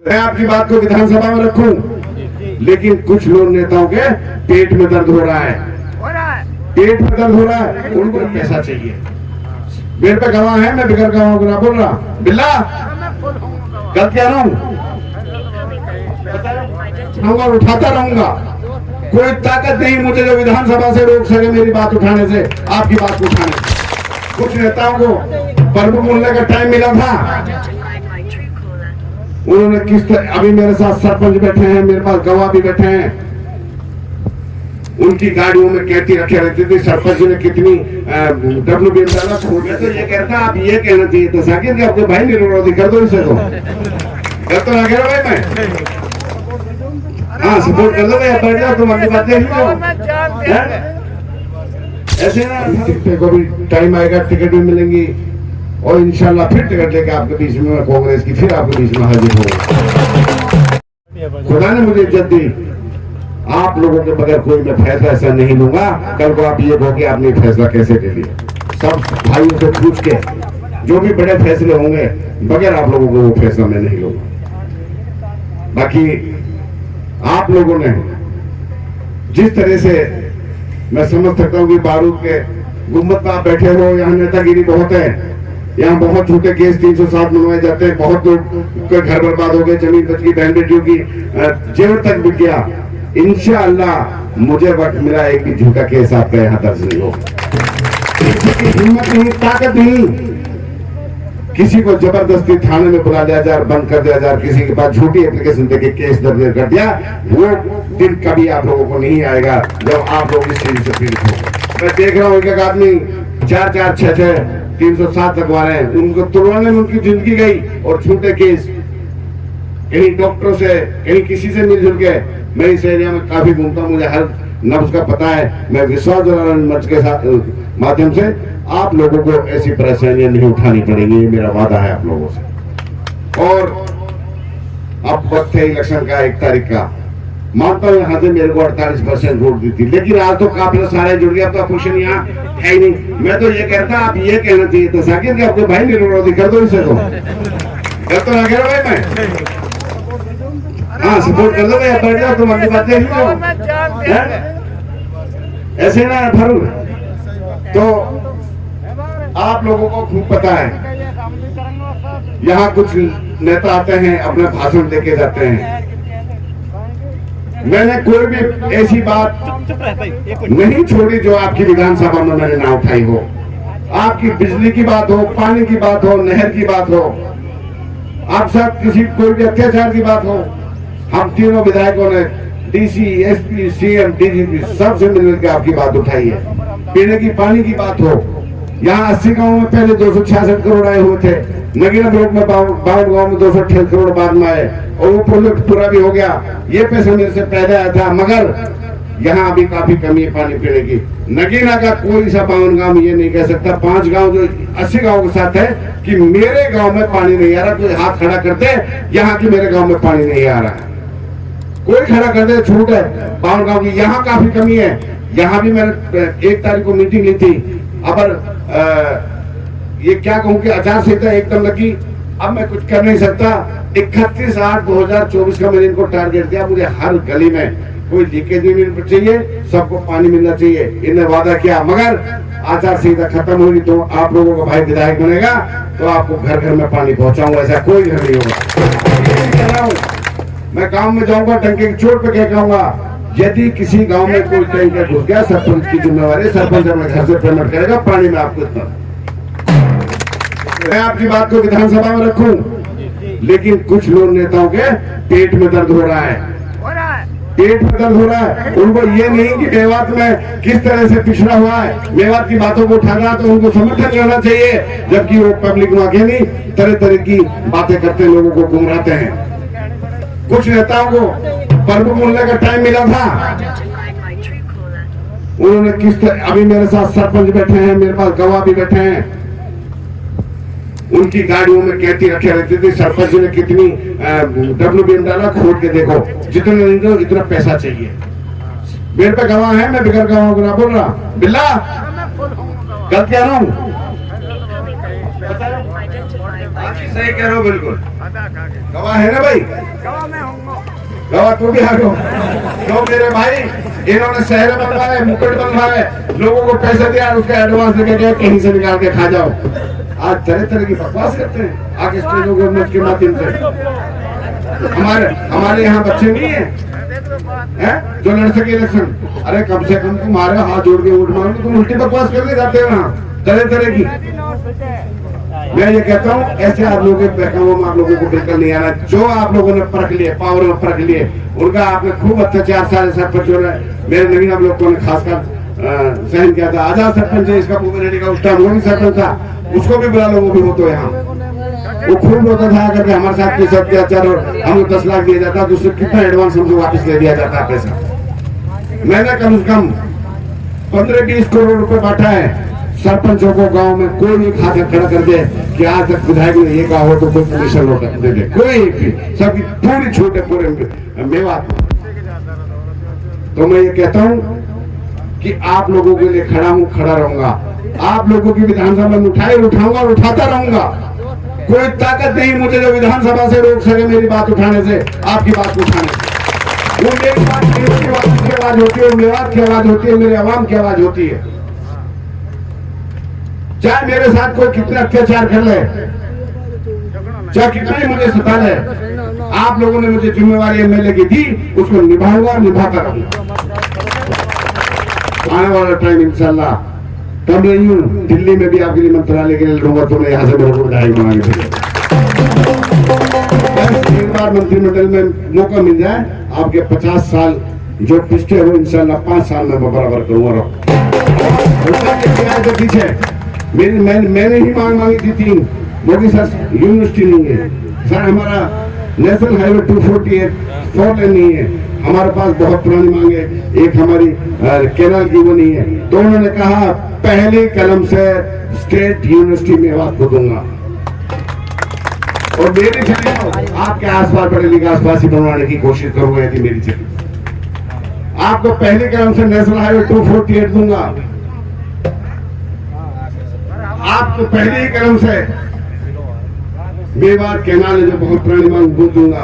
मैं आपकी बात को विधानसभा में रखूं, लेकिन कुछ लोग नेताओं के पेट में दर्द हो रहा है, पेट में दर्द हो रहा है, उनको पैसा चाहिए। मेरे पे गवाह है, मैं बिगड़ गवाह को ना बोल रहा। बिल्ला गलत कह रहा हूं, उठाता रहूंगा। कोई ताकत नहीं मुझे जो विधानसभा से रोक सके मेरी बात उठाने से, आपकी बात को उठाने से। कुछ नेताओं को पर्व बोलने का टाइम मिला था, उन्होंने किस तरह, अभी मेरे साथ सरपंच बैठे हैं, मेरे पास गवाह भी बैठे हैं, उनकी गाड़ियों में कहती रखे रहती थी। सरपंच ने कितनी WBM डाला खोल तो ये कहता आप ये कहना चाहिए तो साकिब कि आपके भाई निरोधी कर दो इसे, तो कर तो ना कह रहा भाई मैं, हाँ सपोर्ट कर दो भाई, बैठ जाओ तुम अपनी बात देख लो। ऐसे ना टिकट को भी टाइम आएगा, टिकट भी मिलेंगी और इंशाल्लाह फिर टिकट लेकर आपके बीच में कांग्रेस की फिर आपके बीच में हाजिर होगा। खुदा ने मुझे इज्जत दी, आप लोगों के बगैर कोई मैं फैसला ऐसा नहीं लूंगा। कल को आप ये कहो कि आपने फैसला कैसे ले लिया, सब भाइयों से पूछ के जो भी बड़े फैसले होंगे बगैर आप लोगों को वो फैसला मैं नहीं लूंगा। बाकी आप लोगों ने जिस तरह से, मैं समझ सकता हूँ कि बारूद के गुम्बद पर आप बैठे हो, यहाँ नेतागिरी बहुत है, यहाँ बहुत झूठे केस 307 मनवाए जाते हैं, बहुत लोग के घर बर्बाद हो गए, जमीन बच गई, बहन बेटियों की जेवर तक बिक गया। इंशाअल्लाह मुझे वक्त मिला एक भी झूठा केस आपका यहाँ दर्ज नहीं हो। हिम्मत नहीं, ताकत नहीं, किसी को जबरदस्ती थाने में बुला दिया जाए, बंद कर दिया जाए, किसी के पास झूठी एप्लीकेशन देके केस दर्ज कर दिया, वो दिन कभी आप लोगों को नहीं आएगा जब आप लोग इस चीज से पीड़ित हो। मैं देख रहा हूँ एक आदमी 4-4, 6-6, 307 लगवा रहे हैं, उनको तुड़वाने में उनकी जिंदगी गई और झूठे केस, कहीं डॉक्टरों से कहीं किसी से मिलजुल के। मैं इस एरिया में काफी घूमता हूँ, मुझे हर नब्ज का पता है। मैं विश्वास मंच के साथ माध्यम से आप लोगों को ऐसी परेशानियां नहीं उठानी पड़ेंगी, ये मेरा वादा है आप लोगों से। और अब वक्त है इलेक्शन का 1 तारीख का, मानता हूँ यहाँ से मेरे को 48% वोट दी थी, लेकिन आज तो काफिला सारे जुड़ गया, अब तो क्वेश्चन यहाँ है ही नहीं। मैं तो ये कहता आप ये कहना चाहिए तो साकिब कि आपके भाई निरोधी कर दो इसे, तो कर तो ना कह रहा भाई मैं, हाँ सपोर्ट कर दो भाई, बैठ जाओ तुम अपनी बात देख लो। ऐसे ना फारूक, तो आप लोगों को खूब पता है, यहाँ कुछ नेता आते हैं अपने भाषण देके जाते हैं। मैंने कोई भी ऐसी बात नहीं छोड़ी जो आपकी विधानसभा में मैंने ना उठाई हो। आपकी बिजली की बात हो, पानी की बात हो, नहर की बात हो, आप साथ किसी कोई भी अत्याचार की बात हो, हम तीनों विधायकों ने DC, SP, CM, DGP सबसे मिलकर के आपकी बात उठाई है। पीने की पानी की बात हो, यहाँ 80 गाँव में पहले 266 करोड़ आए हुए थे, नगीना ब्लॉक में 52 गाँव में 228 करोड़ बाद में आए, और वो प्रोजेक्ट पूरा भी हो गया। ये पैसा मेरे से पहले आया था, मगर यहाँ अभी काफी कमी है पानी पीने की। नगीना का कोई सा 52 गाँव ये नहीं कह सकता, 5 गाँव जो 80 गाँव के साथ है कि मेरे गाँव में पानी नहीं आ रहा। कोई हाथ खड़ा करते यहाँ की मेरे गाँव में पानी नहीं आ रहा है, कोई खड़ा करते छूट है 52 गाँव की। यहाँ काफी कमी है, यहाँ भी मैंने 1 तारीख को मीटिंग ली थी। अब ये क्या कहूँ कि आचार संहिता एकदम लगी, अब मैं कुछ कर नहीं सकता। 31/8/2024 का मैंने इनको टारगेट दिया, मुझे हर गली में कोई लीकेज नहीं मिलना चाहिए, सबको पानी मिलना चाहिए, इन्हें वादा किया। मगर आचार संहिता खत्म होगी तो आप लोगों का भाई विधायक बनेगा तो आपको घर घर में पानी पहुंचाऊंगा, ऐसा कोई घर नहीं होगा। मैं गांव में जाऊंगा, टंके की चोट पे कह कहूंगा, यदि किसी गांव में कोई टैंकर घुस गया, सरपंच की जिम्मेवारी, सरपंच अपने घर से पेमेंट करेगा पानी में आपको इतना। मैं आपकी बात को विधानसभा में रखूं, लेकिन कुछ लोग नेताओं के पेट में दर्द हो रहा है, पेट में दर्द हो रहा है। उनको ये नहीं कि मेवात में किस तरह से पिछड़ा हुआ है, मेवात की बातों को उठाना तो उनको समर्थन करना चाहिए, जबकि वो पब्लिक में आगे नहीं तरह तरह की बातें करते लोगों को गुमराते हैं। कुछ नेताओं को पर्व बोलने का टाइम मिला था, उन्होंने किस तरह, अभी मेरे साथ सरपंच बैठे हैं, मेरे पास गवाह भी बैठे हैं, उनकी गाड़ियों में कहती रखे रहती थी। सरपंच ने कितनी WBM डाला खोल के देखो, जितना नहीं दो इतना पैसा चाहिए। मेरे पे गवाह है, मैं बिगड़ गवाह को ना बोल रहा। बिल्ला गलत कह रहा हूं, सही कह रहे हो बिल्कुल। गवाह है ना भाई? गवाह तू भी आ गो। तो मेरे भाई इन्होंने शहर बनवाए, मुकुट बनवाए, लोगों को पैसे दिया, उसका एडवांस लेके गए, कहीं से निकाल के खा जाओ। आज तरह तरह की बकवास करते हैं आगे स्टेजों गवर्नमेंट के माध्यम से। हमारे यहाँ बच्चे नहीं है जो लड़ सके इलेक्शन। अरे कम से कम तुम्हारे हाथ जोड़ के वोट मांगे, तुम उल्टी बकवास करके जाते हो यहाँ तरह तरह की। मैं ये कहता हूँ ऐसे आप लोगों के बहकावों में आप लोगों को बिल्कुल नहीं आना। जो आप लोगों ने परख लिए, पावर में परख लिए, उनका आपने खूब अत्याचार सारे सरपंच हो रहे। मेरे नवीन आप लोगों ने खासकर सहन किया था। आजाद सरपंच है इसका रेड्डी का, उस टाइम वो भी सरपंच था, उसको भी बुला लो, वो भी हो तो यहाँ वो खूब रोता था करके हमारे साथ के सब अत्याचार, और हमें 10 लाख दिया जाता, दूसरे कितना एडवांस हमको वापस ले दिया जाता पैसा। मैंने कम से कम 15-20 करोड़ रुपए बांटा है सरपंचों को गांव में। कोई एक हाथ खड़ा कर दे कि आज तक विधायक ने ये कहा हो तो कोई कमीशन लौटा दे दे, कोई एक भी, सबकी पूरी छूट है पूरे मेवात। तो मैं ये कहता हूँ कि आप लोगों के लिए खड़ा हूँ, खड़ा रहूंगा। आप लोगों की विधानसभा में उठाऊंगा और उठाता रहूंगा। कोई ताकत नहीं मुझे जो विधानसभा से रोक सके मेरी बात उठाने से, आपकी बात उठाने से। वो मेरी बात की आवाज होती है, मेवात की आवाज होती है, मेरे आवाम की आवाज होती है। चाहे मेरे साथ कोई कितना अत्याचार कर ले, चाहे कितना ही मुझे सता ले, आप लोगों ने मुझे जिम्मेवारी एमएलए की दी, उसको निभाऊंगा, निभाता रहूंगा। आने वाला टाइम इंशाल्लाह कम नहीं हूँ, दिल्ली में भी आपके लिए मंत्रालय के लिए लड़ूंगा, तो मैं यहाँ से मेरे को विधायक बना के एक बार मंत्रिमंडल में मौका मिल जाए, आपके 50 साल जो पिछले हो इंशाल्लाह 5 साल में बराबर करूंगा। पीछे मैंने ही मांगी थी 3 मोदी सर यूनिवर्सिटी नहीं है सर, हमारा नेशनल हाईवे 248 4 लेन नहीं है, हमारे पास बहुत पुरानी मांग है, एक हमारी कैनाल की वो नहीं है। तो उन्होंने कहा पहली कलम से स्टेट यूनिवर्सिटी मेवात को दूंगा, और मेरी चली आपके आसपास पढ़े लिखे आसपास ही बनवाने की कोशिश करूंगा यदि मेरी चली। आपको पहली कलम से नेशनल हाईवे 248 दूंगा, आपको पहली कलम से मेवात कैनाल जो बहुत पुरानी मांग वो दूंगा।